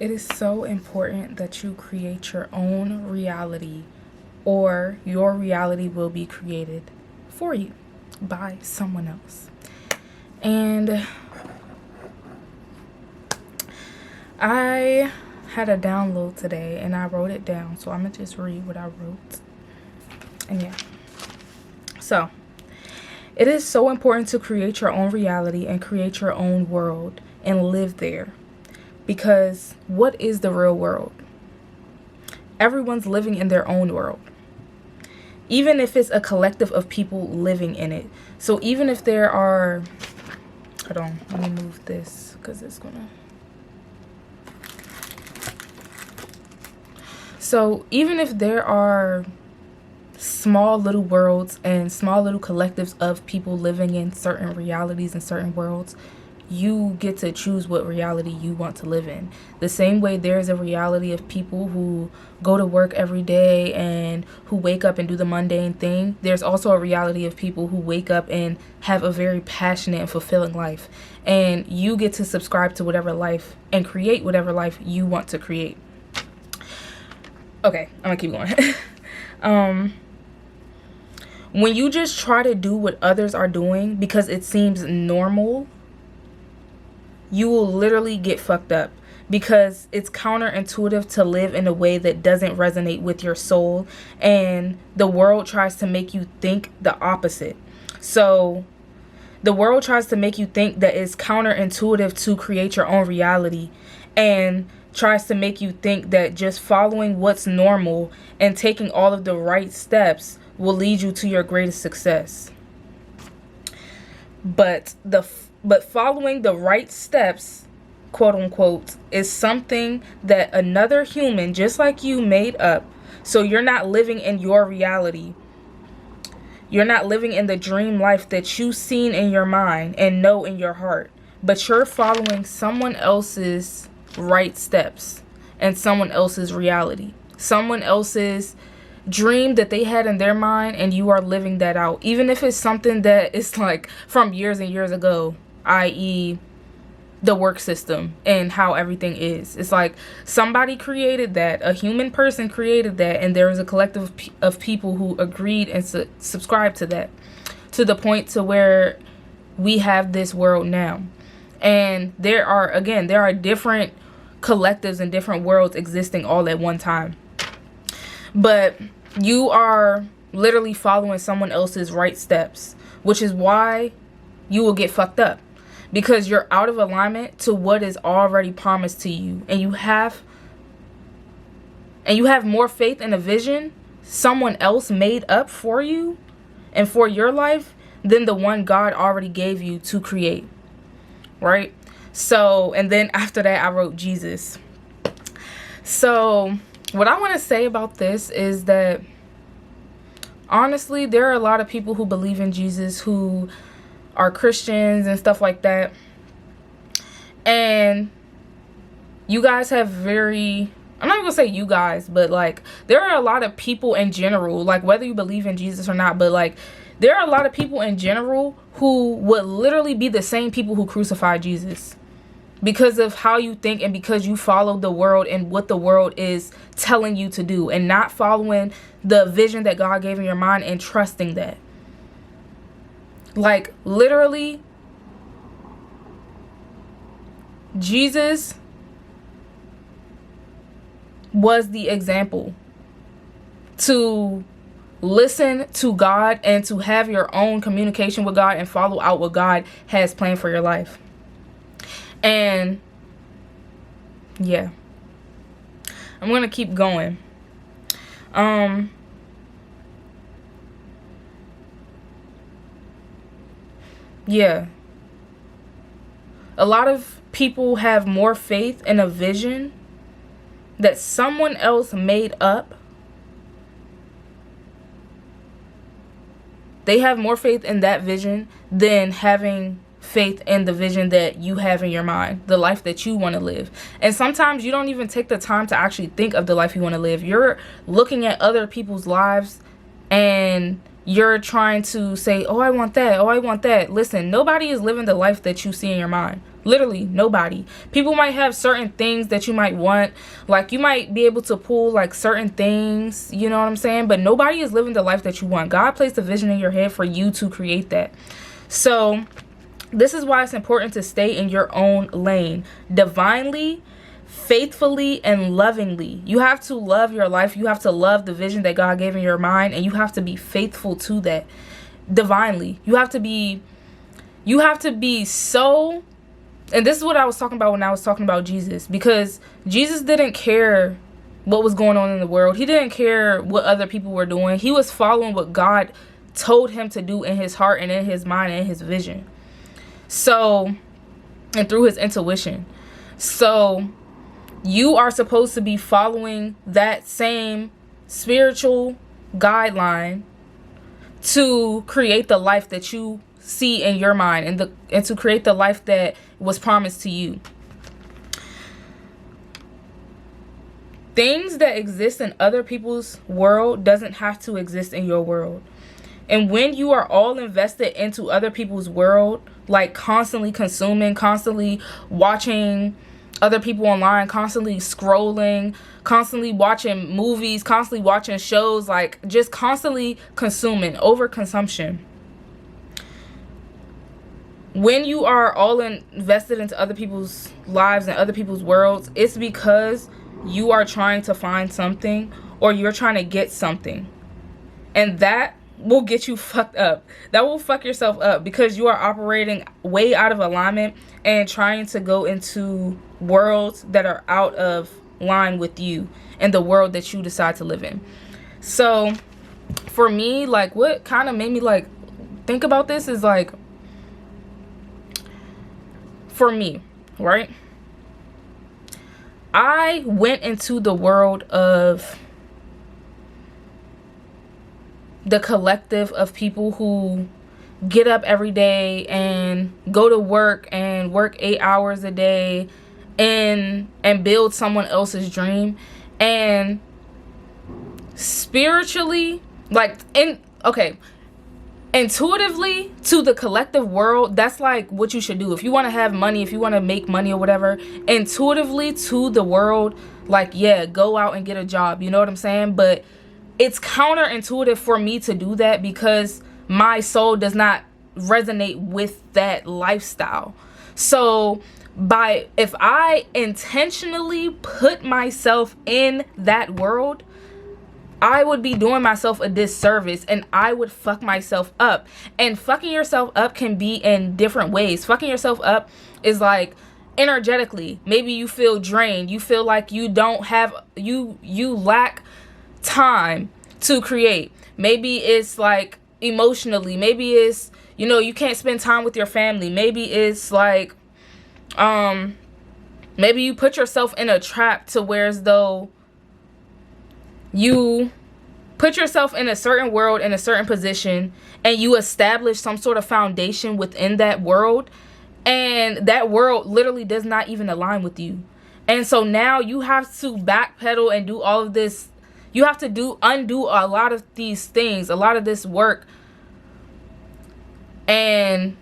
It is so important that you create your own reality, or your reality will be created for you by someone else. And I had a download today and I wrote it down, so I'm gonna just read what I wrote. And yeah. So, it is so important to create your own reality and create your own world and live there. Because what is the real world? Everyone's living in their own world. Even if it's a collective of people living in it. So even if there are... Hold on, let me move this because it's gonna... So even if there are small little worlds and small little collectives of people living in certain realities and certain worlds, you get to choose what reality you want to live in. The same way there's a reality of people who go to work every day and who wake up and do the mundane thing, there's also a reality of people who wake up and have a very passionate and fulfilling life. And you get to subscribe to whatever life and create whatever life you want to create. Okay, I'm gonna keep going. When you just try to do what others are doing because it seems normal, you will literally get fucked up, because it's counterintuitive to live in a way that doesn't resonate with your soul, and the world tries to make you think the opposite. So the world tries to make you think that it's counterintuitive to create your own reality, and tries to make you think that just following what's normal and taking all of the right steps will lead you to your greatest success. But following the right steps, quote unquote, is something that another human just like you made up. So you're not living in your reality. You're not living in the dream life that you've seen in your mind and know in your heart. But you're following someone else's right steps and someone else's reality. Someone else's dream that they had in their mind, and you are living that out. Even if it's something that is like from years and years ago, i.e. the work system and how everything is. It's like somebody created that, a human person created that, and there was a collective of people who agreed and subscribed to that, to the point to where we have this world now. And there are different collectives and different worlds existing all at one time. But you are literally following someone else's right steps, which is why you will get fucked up, because you're out of alignment to what is already promised to you, and you have more faith in a vision someone else made up for you and for your life than the one God already gave you to create, right? So, and then after that I wrote Jesus. So what I want to say about this is that honestly, there are a lot of people who believe in Jesus who are Christians and stuff like that. And you guys have I'm not even gonna say you guys, but like there are a lot of people in general, like whether you believe in Jesus or not, but like there are a lot of people in general who would literally be the same people who crucified Jesus, because of how you think and because you follow the world and what the world is telling you to do, and not following the vision that God gave in your mind and trusting that. Like literally, Jesus was the example to listen to God and to have your own communication with God and follow out what God has planned for your life. And yeah, I'm going to keep going. Yeah. A lot of people have more faith in a vision that someone else made up. They have more faith in that vision than having faith in the vision that you have in your mind, the life that you want to live. And sometimes you don't even take the time to actually think of the life you want to live. You're looking at other people's lives and you're trying to say, oh, I want that, oh, I want that. Listen, nobody is living the life that you see in your mind. Literally nobody. People might have certain things that you might want, like you might be able to pull like certain things, you know what I'm saying, but nobody is living the life that you want. God placed a vision in your head for you to create that. So this is why it's important to stay in your own lane, divinely, faithfully, and lovingly. You have to love your life. You have to love the vision that God gave in your mind, and you have to be faithful to that divinely. You have to be so, and this is what I was talking about when I was talking about Jesus, because Jesus didn't care what was going on in the world. He didn't care what other people were doing. He was following what God told him to do in his heart and in his mind and his vision. So, and through his intuition. So, you are supposed to be following that same spiritual guideline to create the life that you see in your mind, and to create the life that was promised to you. Things that exist in other people's world doesn't have to exist in your world. And when you are all invested into other people's world, like constantly consuming, constantly watching other people online, constantly scrolling, constantly watching movies, constantly watching shows, like just constantly consuming, overconsumption. When you are all invested into other people's lives and other people's worlds, it's because you are trying to find something, or you're trying to get something. And that will get you fucked up. That will fuck yourself up, because you are operating way out of alignment and trying to go into worlds that are out of line with you and the world that you decide to live in. So for me, like, what kind of made me like think about this is like, for me, right? I went into the world of the collective of people who get up every day and go to work and work 8 hours a day and build someone else's dream. And spiritually, like, intuitively to the collective world, that's like what you should do. If you want to have money, if you want to make money or whatever, intuitively to the world, like, yeah, go out and get a job, you know what I'm saying? But it's counterintuitive for me to do that, because my soul does not resonate with that lifestyle. So if I intentionally put myself in that world, I would be doing myself a disservice, and I would fuck myself up. And fucking yourself up can be in different ways. Fucking yourself up is like energetically. Maybe you feel drained. You feel like you don't have, you lack time to create. Maybe it's like emotionally. Maybe it's, you can't spend time with your family. Maybe it's like, maybe you put yourself in a trap to where as though you put yourself in a certain world, in a certain position, and you establish some sort of foundation within that world, and that world literally does not even align with you. And so now you have to backpedal and do all of this. You have to undo a lot of these things, a lot of this work, and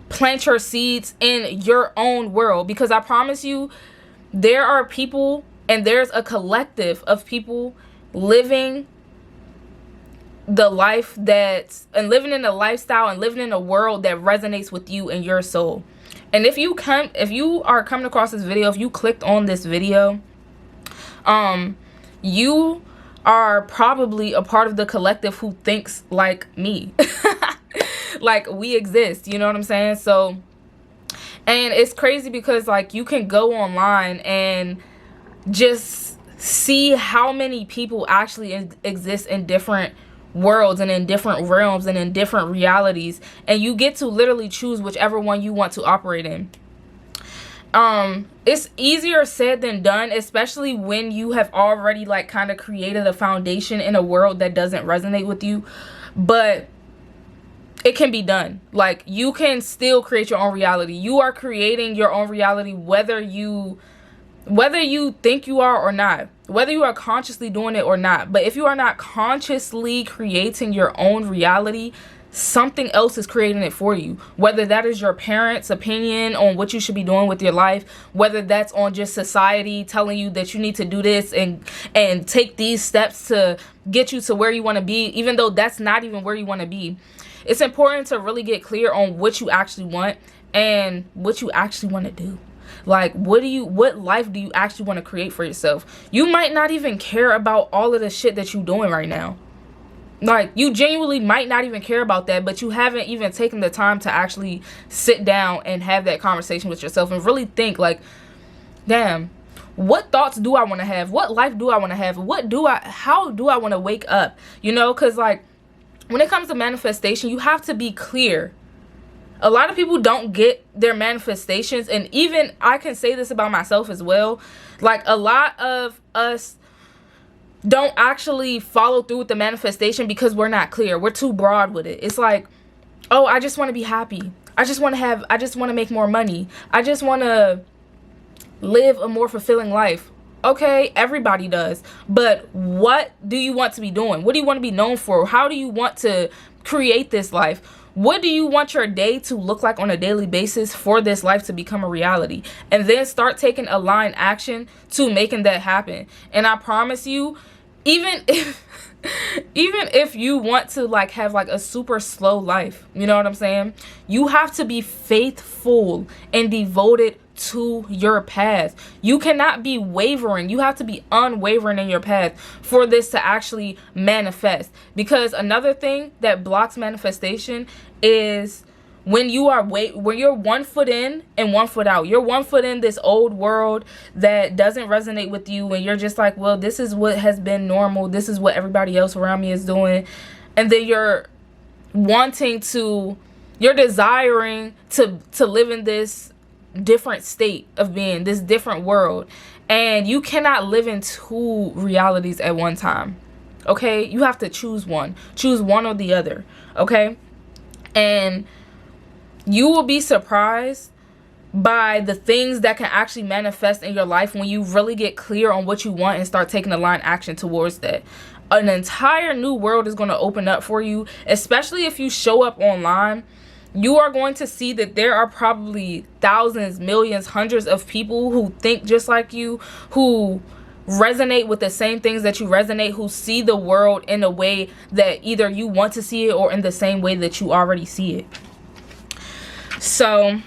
plant your seeds in your own world. Because I promise you, there are people, and there's a collective of people living the life and living in a lifestyle and living in a world that resonates with you and your soul. And if you are coming across this video, if you clicked on this video, you are probably a part of the collective who thinks like me. Like, we exist, you know what I'm saying? So, and it's crazy because like you can go online and just see how many people actually exist in different worlds and in different realms and in different realities, and you get to literally choose whichever one you want to operate in. It's easier said than done, especially when you have already like kind of created a foundation in a world that doesn't resonate with you, but it can be done. Like, you can still create your own reality. You are creating your own reality whether you Whether you think you are or not, whether you are consciously doing it or not. But if you are not consciously creating your own reality, something else is creating it for you. Whether that is your parents' opinion on what you should be doing with your life, whether that's on just society telling you that you need to do this and take these steps to get you to where you want to be, even though that's not even where you want to be. It's important to really get clear on what you actually want and what you actually want to do. Like, what life do you actually want to create for yourself? You might not even care about all of the shit that you're doing right now. Like, you genuinely might not even care about that, but you haven't even taken the time to actually sit down and have that conversation with yourself and really think, like, damn, what thoughts do I want to have? What life do I want to have? How do I want to wake up? You know, because, like, when it comes to manifestation, you have to be clear. A lot of people don't get their manifestations, and even I can say this about myself as well. Like, a lot of us don't actually follow through with the manifestation because we're not clear. We're too broad with it. It's like, oh, I just want to be happy. I just want to make more money. I just want to live a more fulfilling life. Okay, everybody does. But what do you want to be doing? What do you want to be known for? How do you want to create this life? What do you want your day to look like on a daily basis for this life to become a reality? And then start taking aligned action to making that happen. And I promise you, even if you want to like have like a super slow life, you know what I'm saying? You have to be faithful and devoted to your path. You cannot be wavering. You have to be unwavering in your path for this to actually manifest. Because another thing that blocks manifestation is when you're 1 foot in and 1 foot out. You're 1 foot in this old world that doesn't resonate with you, and you're just like, well, this is what has been normal. This is what everybody else around me is doing. And then you're desiring to live in this different state of being, this different world. And you cannot live in two realities at one time. Okay? You have to choose one. Choose one or the other. Okay? And you will be surprised by the things that can actually manifest in your life when you really get clear on what you want and start taking aligned action towards that. An entire new world is going to open up for you, especially if you show up online. You are going to see that there are probably thousands, millions, hundreds of people who think just like you, who resonate with the same things that you resonate, who see the world in a way that either you want to see it or in the same way that you already see it. So,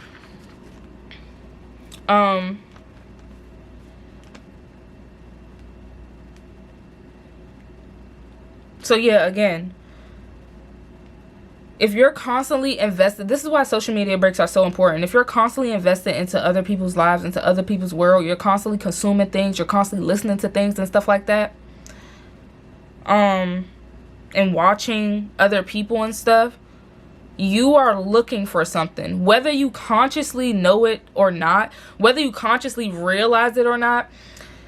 yeah, again, if you're constantly invested, this is why social media breaks are so important. If you're constantly invested into other people's lives, into other people's world, you're constantly consuming things, you're constantly listening to things and stuff like that, and watching other people and stuff, you are looking for something. Whether you consciously know it or not, whether you consciously realize it or not,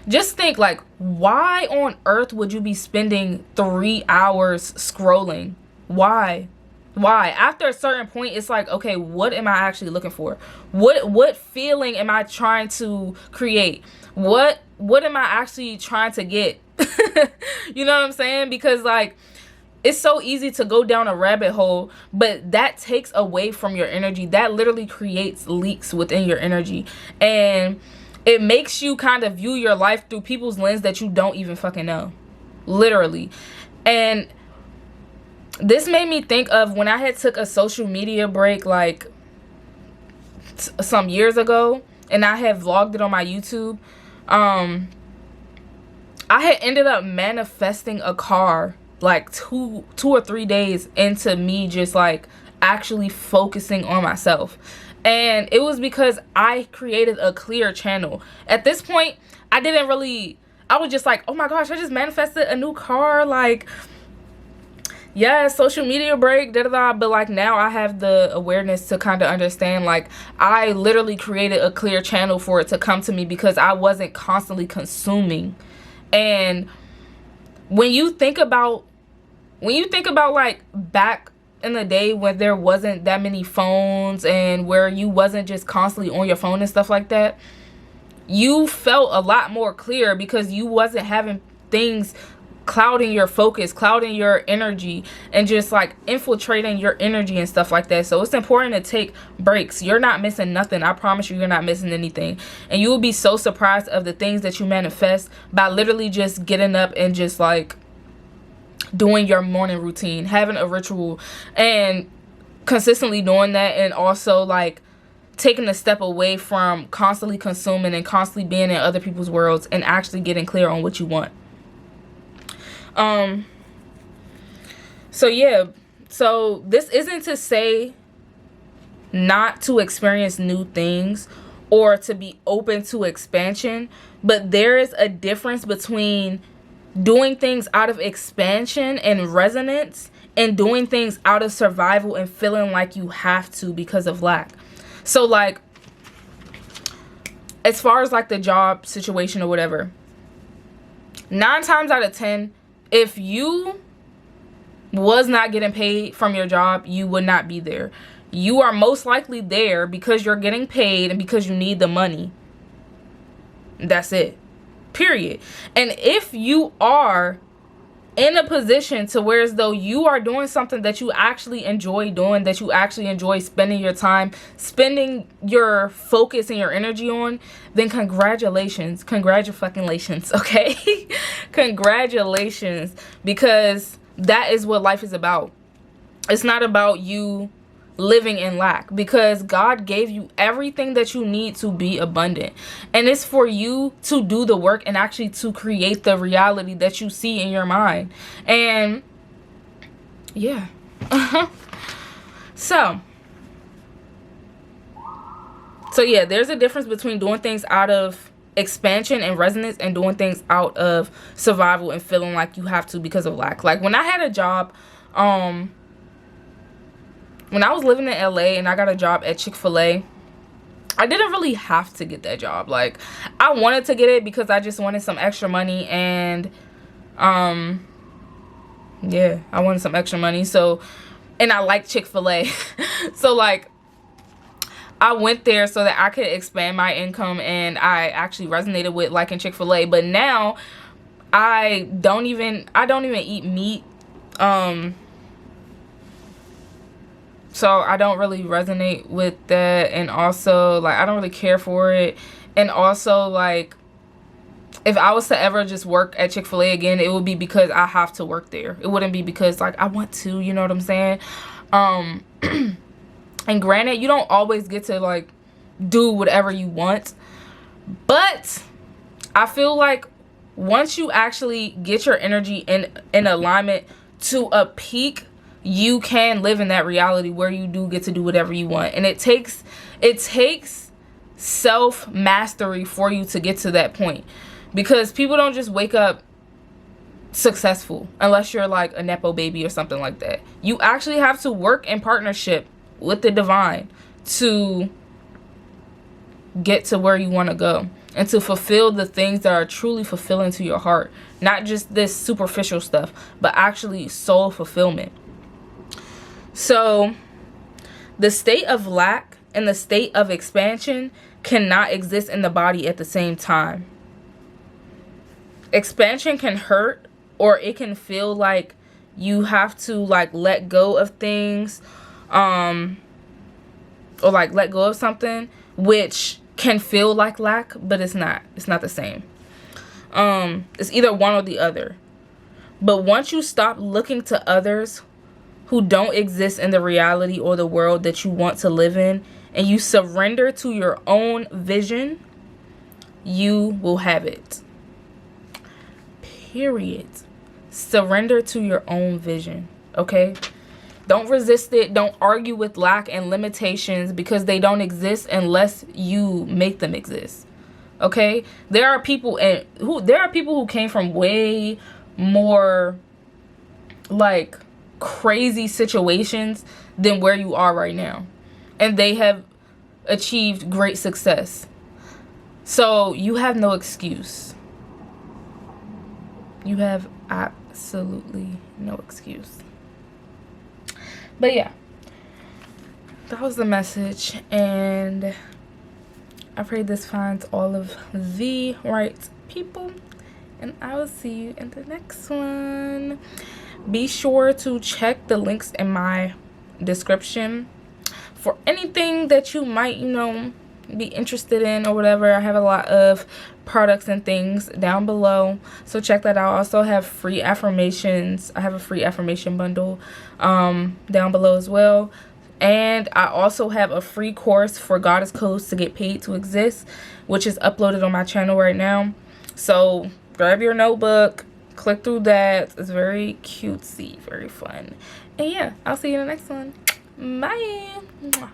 just think, like, why on earth would you be spending 3 hours scrolling? Why? After a certain point, it's like, okay, what am I actually looking for? What feeling am I trying to create? What am I actually trying to get? You know what I'm saying? Because, like, it's so easy to go down a rabbit hole, but that takes away from your energy. That literally creates leaks within your energy. And it makes you kind of view your life through people's lens that you don't even fucking know. Literally. And this made me think of when I had took a social media break like some years ago, and I had vlogged it on my YouTube. I had ended up manifesting a car like two or 3 days into me just like actually focusing on myself. And it was because I created a clear channel. At this point, I was just like, oh my gosh, I just manifested a new car. Like, yeah, social media break, but like now I have the awareness to kind of understand, like, I literally created a clear channel for it to come to me because I wasn't constantly consuming. And when you think about like back in the day when there wasn't that many phones and where you wasn't just constantly on your phone and stuff like that, you felt a lot more clear because you wasn't having things clouding your focus, clouding your energy, and just like infiltrating your energy and stuff like that. So it's important to take breaks. You're not missing nothing. I promise you, you're not missing anything. And you will be so surprised of the things that you manifest by literally just getting up and just like doing your morning routine, having a ritual, and consistently doing that, and also like taking a step away from constantly consuming and constantly being in other people's worlds and actually getting clear on what you want. So yeah, so this isn't to say not to experience new things or to be open to expansion, but there is a difference between doing things out of expansion and resonance and doing things out of survival and feeling like you have to because of lack. So like, as far as like the job situation or whatever, 9 times out of 10, if you was not getting paid from your job, you would not be there. You are most likely there because you're getting paid and because you need the money. That's it. Period. And if you are in a position to where as though you are doing something that you actually enjoy doing, that you actually enjoy spending your time, spending your focus and your energy on, then congratulations. Congratulations, okay? Congratulations, because that is what life is about. It's not about you living in lack, because God gave you everything that you need to be abundant, and it's for you to do the work and actually to create the reality that you see in your mind. And yeah. so yeah, there's a difference between doing things out of expansion and resonance and doing things out of survival and feeling like you have to because of lack. Like when I had a job, when I was living in LA and I got a job at Chick-fil-A, I didn't really have to get that job. Like, I wanted to get it because I just wanted some extra money, and yeah, I wanted some extra money. So, and I like Chick-fil-A. So like, I went there so that I could expand my income, and I actually resonated with liking Chick-fil-A. But now I don't even eat meat. So I don't really resonate with that, and also like I don't really care for it. And also like, if I was to ever just work at Chick-fil-A again, it would be because I have to work there. It wouldn't be because like I want to, you know what I'm saying? And granted, you don't always get to like do whatever you want, but I feel like once you actually get your energy in alignment to a peak, you can live in that reality where you do get to do whatever you want. And it takes self-mastery for you to get to that point, because people don't just wake up successful unless you're like a Nepo baby or something like that. You actually have to work in partnership with the divine to get to where you want to go and to fulfill the things that are truly fulfilling to your heart. Not just this superficial stuff, but actually soul fulfillment. So the state of lack and the state of expansion cannot exist in the body at the same time. Expansion can hurt, or it can feel like you have to like let go of things, or like let go of something, which can feel like lack, but it's not the same. It's either one or the other. But once you stop looking to others who don't exist in the reality or the world that you want to live in, and you surrender to your own vision, you will have it. Period. Surrender to your own vision, okay? Don't resist it. Don't argue with lack and limitations, because they don't exist unless you make them exist. Okay? There are people who came from way more like crazy situations than where you are right now, and they have achieved great success. So you have no excuse. You have absolutely no excuse. But yeah, that was the message, and I pray this finds all of the right people, and I will see you in the next one. Be sure to check the links in my description for anything that you might, be interested in or whatever. I have a lot of products and things down below, so check that out. I also have free affirmations. I have a free affirmation bundle down below as well. And I also have a free course for Goddess Codes to Get Paid to Exist, which is uploaded on my channel right now. So grab your notebook, click through that. It's very cutesy, very fun. And yeah, I'll see you in the next one. Bye.